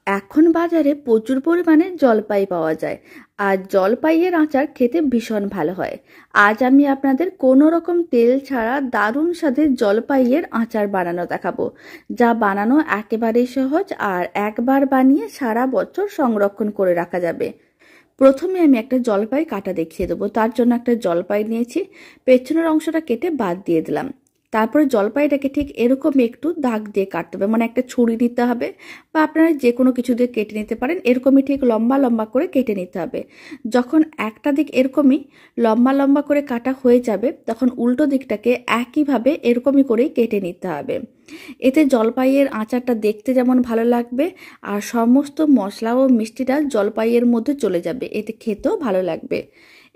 এখন বাজারে প্রচুর পরিমাণে জলপাই পাওয়া যায় আর জলপাইয়ের আচার খেতে ভীষণ ভালো হয়। আজ আমি আপনাদের কোনো রকম তেল ছাড়া দারুণ স্বাদের জলপাইয়ের আচার বানানো দেখাবো, যা বানানো একেবারেই সহজ আর একবার বানিয়ে সারা বছর সংরক্ষণ করে রাখা যাবে। প্রথমে আমি একটা জলপাই কাটা দেখিয়ে দেবো। তার জন্য একটা জলপাই নিয়েছি, পেছনের অংশটা কেটে বাদ দিয়ে দিলাম। তারপরে জলপাইটাকে ঠিক এরকম একটু দাগ দিয়ে কাটতে হবে, মানে একটা ছুরি নিতে হবে বা আপনারা যে কোনো কিছু দিয়ে কেটে নিতে পারেন। এরকমই ঠিক লম্বা লম্বা করে কেটে নিতে হবে। যখন একটা দিক এরকমই লম্বা লম্বা করে কাটা হয়ে যাবে, তখন উল্টো দিকটাকে একইভাবে এরকমই করেই কেটে নিতে হবে। এতে জলপাইয়ের আচারটা দেখতে যেমন ভালো লাগবে আর সমস্ত মশলা ও মিষ্টিটা জলপাইয়ের মধ্যে চলে যাবে, এতে খেতেও ভালো লাগবে।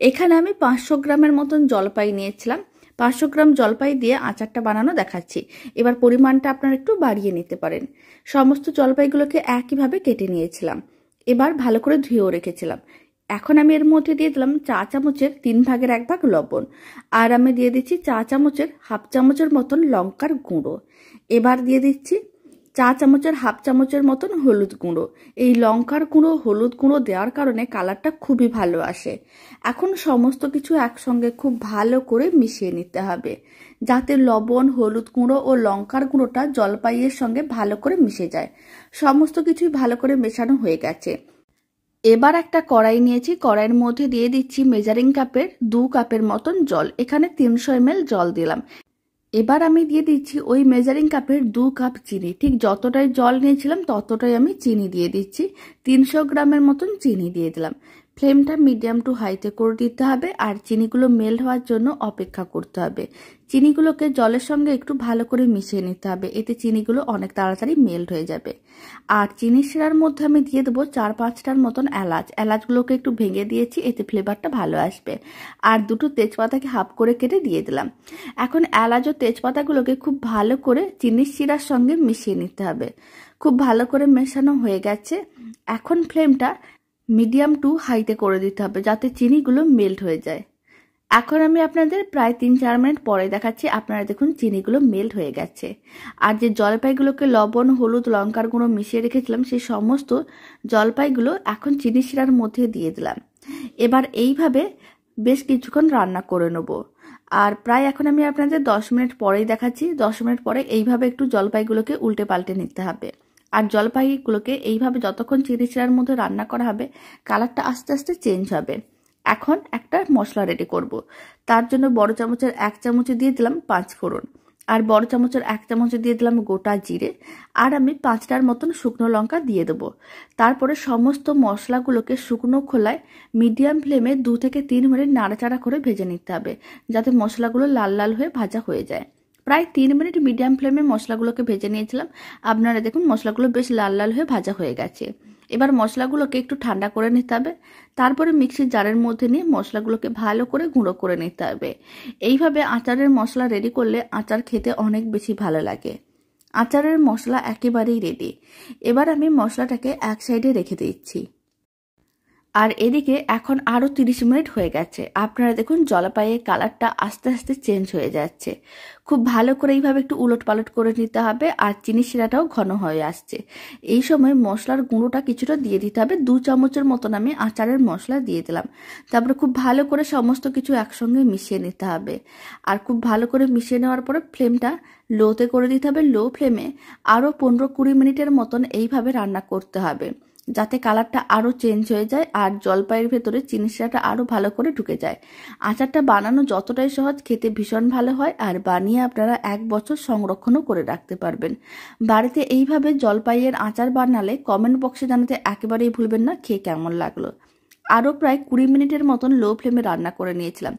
এখানে আমি 500 গ্রামের মতন জলপাই নিয়েছিলাম। 500 গ্রাম জলপাই দিয়ে আচারটা বানানো দেখাচ্ছি। এবার পরিমাণটা আপনারা একটু বাড়িয়ে নিতে পারেন। সমস্ত জলপাইগুলোকে একইভাবে কেটে নিয়েছিলাম, এবার ভালো করে ধুয়েও রেখেছিলাম। এখন আমি এর মধ্যে দিয়ে দিলাম চা চামচের 3 ভাগের 1 ভাগ লবণ, আর আমি দিয়ে দিচ্ছি চা চামচের হাফ চামচের মতন লঙ্কার গুঁড়ো। এবার দিয়ে দিচ্ছি চা চামচের হাফ চামচের মতন হলুদ গুঁড়ো। এই লঙ্কার গুঁড়ো হলুদ গুঁড়ো দেওয়ার কারণে কালারটা খুবই ভালো আসে। এখন সমস্ত কিছু একসঙ্গে খুব ভালো করে মিশিয়ে নিতে হবে, যাতে লবণ, হলুদ গুঁড়ো ও লঙ্কার গুঁড়োটা জলপাইয়ের সঙ্গে ভালো করে মিশে যায়। সমস্ত কিছুই ভালো করে মেশানো হয়ে গেছে। এবার একটা কড়াই নিয়েছি, কড়াইয়ের মধ্যে দিয়ে দিচ্ছি মেজারিং কাপের 2 কাপের মতন জল। এখানে 300 ml জল দিলাম। এবার আমি দিয়ে দিচ্ছি ওই মেজারিং কাপের 2 কাপ চিনি। ঠিক যতটাই জল নিয়েছিলাম ততটাই আমি চিনি দিয়ে দিচ্ছি। 300 গ্রামের মতন চিনি দিয়ে দিলাম। ফ্লেমটা মিডিয়াম টু হাইতে করে দিতে হবে আর চিনিগুলো মেল্ট হওয়ার জন্য অপেক্ষা করতে হবে। চিনিগুলোকে জলের সঙ্গে একটু ভালো করে মিশিয়ে নিতে হবে, এতে চিনিগুলো অনেক তাড়াতাড়ি মেল্ট হয়ে যাবে। আর চিনি শিরার মধ্যে আমি দিয়ে দেবো 4-5টার মতন এলাচ। এলাচগুলোকে একটু ভেঙে দিয়েছি, এতে ফ্লেভারটা ভালো আসবে। আর 2টো তেজপাতাকে হাফ করে কেটে দিয়ে দিলাম। এখন এলাচ ও তেজপাতাগুলোকে খুব ভালো করে চিনির শিরার সঙ্গে মিশিয়ে নিতে হবে। খুব ভালো করে মেশানো হয়ে গেছে। এখন ফ্লেমটা মিডিয়াম টু হাইতে করে দিতে হবে, যাতে চিনিগুলো মেল্ট হয়ে যায়। এখন আমি আপনাদের প্রায় 3-4 মিনিট পরে দেখাচ্ছি। আপনারা দেখুন চিনিগুলো মেল্ট হয়ে গেছে। আর যে জলপাইগুলোকে লবণ, হলুদ, লঙ্কার গুঁড়ো মিশিয়ে রেখেছিলাম, সেই সমস্ত জলপাইগুলো এখন চিনি শিরার মধ্যে দিয়ে দিলাম। এবার এইভাবে বেশ কিছুক্ষণ রান্না করে নেব। আর প্রায় এখন আমি আপনাদের 10 মিনিট পরেই দেখাচ্ছি। 10 মিনিট পরে এইভাবে একটু জলপাইগুলোকে উল্টে পাল্টে নিতে হবে। আর জলপাইগুলোকে এইভাবে যতক্ষণ চিনি শিরার মধ্যে রান্না করা হবে, কালারটা আস্তে আস্তে চেঞ্জ হবে। এখন একটা মশলা রেডি করব। তার জন্য বড় চামচের 1 চামচে দিয়ে দিলাম 5 ফোড়ন, আর বড় চামচের 1 চামচে দিয়ে দিলাম গোটা জিরে, আর আমি 5টার মতন শুকনো লঙ্কা দিয়ে দেবো। তারপরে সমস্ত মশলাগুলোকে শুকনো খোলায় মিডিয়াম ফ্লেমে 2 থেকে 3 মিনিট নাড়াচাড়া করে ভেজে নিতে হবে, যাতে মশলাগুলো লাল লাল হয়ে ভাজা হয়ে যায়। প্রায় 3 মিনিট মিডিয়াম ফ্লেমে মশলাগুলোকে ভেজে নিয়েছিলাম। আপনারা দেখুন মশলাগুলো বেশ লাল লাল হয়ে ভাজা হয়ে গেছে। এবার মশলাগুলোকে একটু ঠান্ডা করে নিতে হবে। তারপরে মিক্সির জারের মধ্যে নিয়ে মশলাগুলোকে ভালো করে গুঁড়ো করে নিতে হবে। এইভাবে আচারের মশলা রেডি করলে আচার খেতে অনেক বেশি ভালো লাগে। আচারের মশলা একেবারেই রেডি। এবার আমি মশলাটাকে এক সাইডে রেখে দিচ্ছি। আর এদিকে এখন আরো 30 মিনিট হয়ে গেছে। আপনারা দেখুন জলপাইয়ের কালারটা আস্তে আস্তে চেঞ্জ হয়ে যাচ্ছে। খুব ভালো করে এইভাবে একটু উলট পালট করে নিতে হবে। আর চিনি শিরাটাও ঘন হয়ে আসছে। এই সময় মশলার গুঁড়োটা কিছুটা দিয়ে দিতে হবে। 2 চামচের মতন আমি আচারের মশলা দিয়ে দিলাম। তারপরে খুব ভালো করে সমস্ত কিছু একসঙ্গে মিশিয়ে নিতে হবে। আর খুব ভালো করে মিশিয়ে নেওয়ার পরে ফ্লেমটা লোতে করে দিতে হবে। লো ফ্লেমে আরো 15-20 মিনিটের মতন এইভাবে রান্না করতে হবে, যাতে কালারটা আরো চেঞ্জ হয়ে যায় আর জলপাইয়ের ভেতরে চিনি শিরাটা আরো ভালো করে ঢুকে যায়। আচারটা বানানো যতটাই সহজ, খেতে ভীষণ ভালো হয় আর বানিয়ে আপনারা 1 বছর সংরক্ষণও করে রাখতে পারবেন। বাড়িতে এইভাবে জলপাইয়ের আচার বানালে কমেন্ট বক্সে জানাতে একেবারেই ভুলবেন না খেয়ে কেমন লাগলো। আরও প্রায় 20 মিনিটের মতন লো ফ্লেমে রান্না করে নিয়েছিলাম।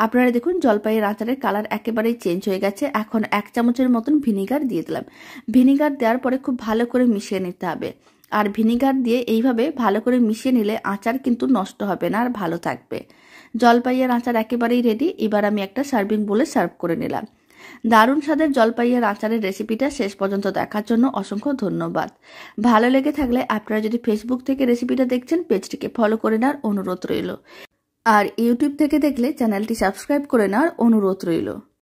আপনারা দেখুন জলপাইয়ের আচারের কালার একেবারেই চেঞ্জ হয়ে গেছে। এখন 1 চামচের মতন ভিনিগার দিয়ে দিলাম। ভিনিগার দেওয়ার পরে খুব ভালো করে মিশিয়ে নিতে হবে। আর ভিনিগার দিয়ে এইভাবে ভালো করে মিশিয়ে নিলে আচার কিন্তু নষ্ট হবে না আর ভালো থাকবে। জলপাইয়ের আচার একেবারেই রেডি। এবার আমি একটা সার্ভিং বোলে সার্ভ করে নিলাম। দারুণ স্বাদের জলপাইয়ের আচারের রেসিপিটা শেষ পর্যন্ত দেখার জন্য অসংখ্য ধন্যবাদ। ভালো লেগে থাকলে আপনারা যদি ফেসবুক থেকে রেসিপিটা দেখছেন, পেজটিকে ফলো করে নেওয়ার অনুরোধ রইল। আর ইউটিউব থেকে দেখলে চ্যানেলটি সাবস্ক্রাইব করে নেওয়ার অনুরোধ রইল।